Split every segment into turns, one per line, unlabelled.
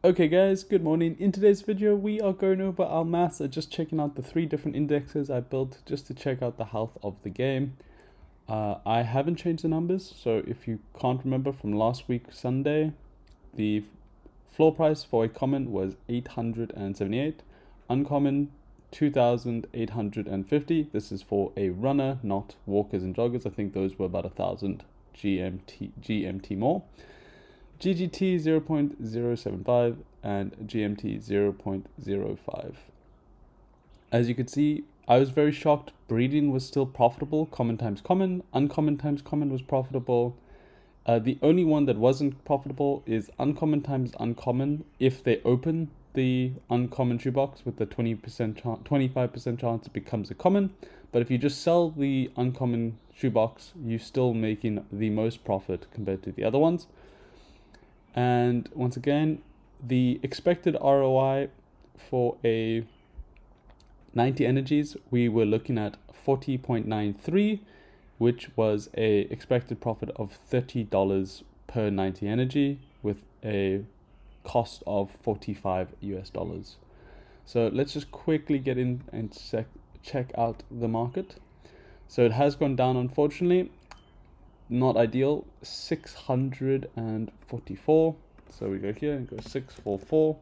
Okay guys, good morning. In today's video we are going over our maths and just checking out the 3 different indexes I built just to check out the health of the game. I haven't changed the numbers, so if you can't remember from last week Sunday, the floor price for a common was 878, uncommon 2,850. This is for a runner, not walkers and joggers. I think those were about 1,000 GMT more. GGT 0.075 and GMT 0.05. As you can see, I was very shocked. Breeding was still profitable. Common times common, uncommon times common was profitable. The only one that wasn't profitable is uncommon times uncommon if they open the uncommon shoebox with the 25% chance it becomes a common. But if you just sell the uncommon shoebox, you're still making the most profit compared to the other ones. And once again, the expected ROI for a 90 energies, we were looking at 40.93, which was a expected profit of $30 per 90 energy with a cost of 45 US dollars. So let's just quickly get in and check out the market. So it has gone down, unfortunately. Not ideal. 644. So we go here and go 644.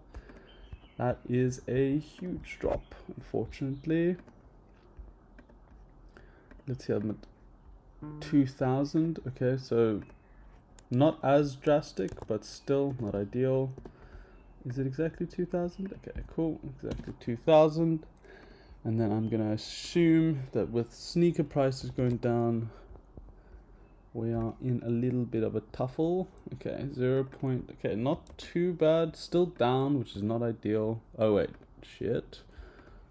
That is a huge drop, unfortunately. Let's see, I'm at 2,000. Okay, so not as drastic, but still not ideal. Is it exactly 2,000? Okay, cool. Exactly 2,000. And then I'm going to assume that with sneaker prices going down, we are in a little bit of a tuffle. Okay, okay, not too bad. Still down, which is not ideal. Oh wait, shit.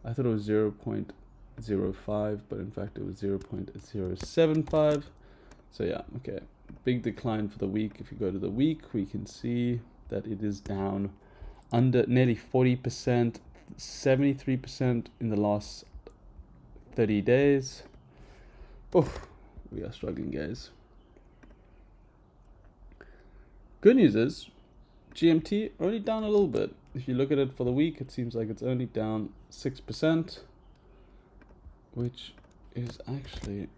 I thought it was 0.05, but in fact it was 0.075. So yeah, okay. Big decline for the week. If you go to the week, we can see that it is down under nearly 40%, 73% in the last 30 days. Oh, we are struggling, guys. Good news is, GMT only down a little bit. If you look at it for the week, it seems like it's only down 6%, which is actually...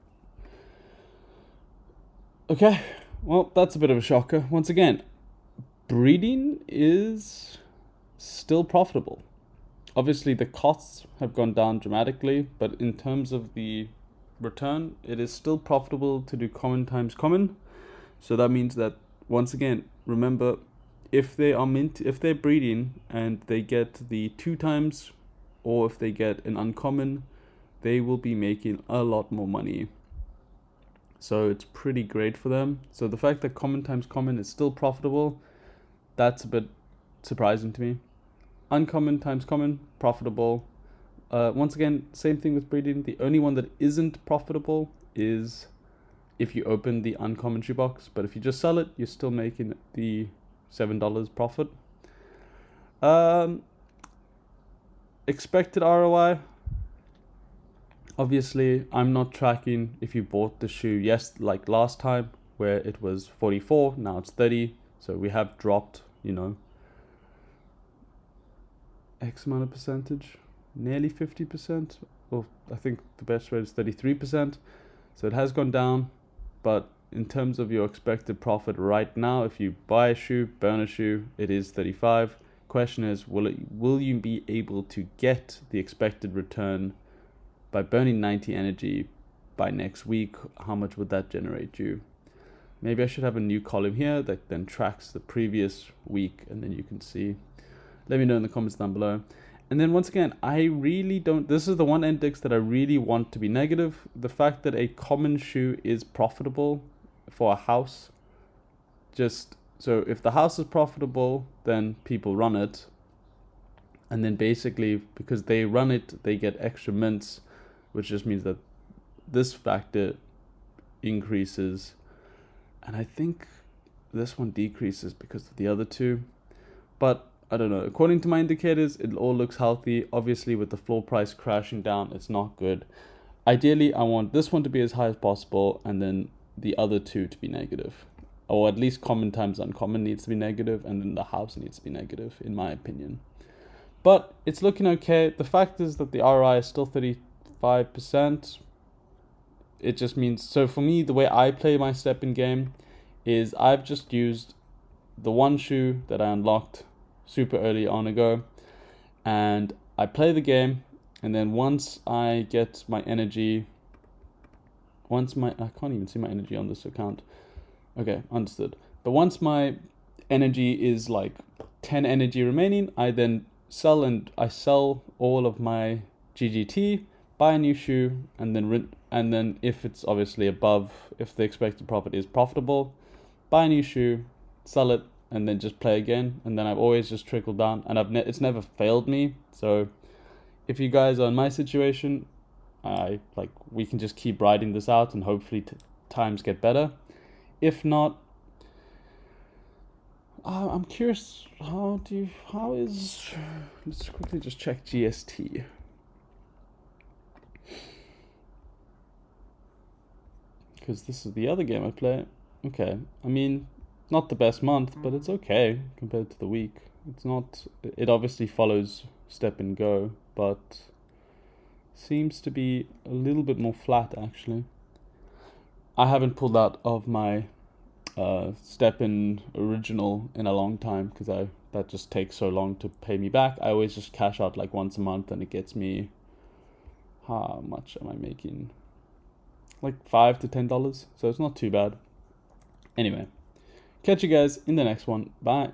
Okay, well, that's a bit of a shocker. Once again, breeding is still profitable. Obviously, the costs have gone down dramatically, but in terms of the return, it is still profitable to do common times common. So that means that, once again, remember, if they're breeding and they get the 2 times, or if they get an uncommon, they will be making a lot more money. So it's pretty great for them. So the fact that common times common is still profitable, that's a bit surprising to me. Uncommon times common, profitable. Once again, same thing with breeding. The only one that isn't profitable is if you open the uncommon shoebox, but if you just sell it, you're still making the $7 profit. Expected ROI. Obviously, I'm not tracking if you bought the shoe, yes, like last time, where it was 44, now it's 30. So we have dropped, X amount of percentage, nearly 50%. Well, I think the best rate is 33%. So it has gone down. But in terms of your expected profit right now, if you buy a shoe, burn a shoe, it is 35. Question is, will you be able to get the expected return by burning 90 energy by next week? How much would that generate you? Maybe I should have a new column here that then tracks the previous week, and then you can see. Let me know in the comments down below. And then once again, I really don't... This is the one index that I really want to be negative. The fact that a common shoe is profitable for a house. Just... So if the house is profitable, then people run it. And then basically, because they run it, they get extra mints, which just means that this factor increases. And I think this one decreases because of the other two. But I don't know. According to my indicators, it all looks healthy. Obviously, with the floor price crashing down, it's not good. Ideally, I want this one to be as high as possible and then the other two to be negative. or at least common times uncommon needs to be negative, and then the house needs to be negative, in my opinion. But it's looking okay. The fact is that the ROI is still 35%. It just means, so for me, the way I play my step in game is I've just used the one shoe that I unlocked super early on ago, and I play the game, and then once I get my energy, I can't even see my energy on this account. Okay, understood. But once my energy is like 10 energy remaining, I then sell all of my GGT, buy a new shoe, and then if it's obviously above, if the expected profit is profitable, buy a new shoe, sell it, and then just play again. And then I've always just trickled down, and it's never failed me. So if you guys are in my situation, we can just keep riding this out, and hopefully times get better. If not, I'm curious, let's quickly just check GST. Because this is the other game I play. Okay, I mean, not the best month, but it's okay compared to the week. It obviously follows Stepngo, but seems to be a little bit more flat, actually. I haven't pulled out of my Stepin original in a long time, because that just takes so long to pay me back. I always just cash out like once a month, and it gets me, how much am I making? Like $5 to $10, so it's not too bad. Anyway, catch you guys in the next one. Bye.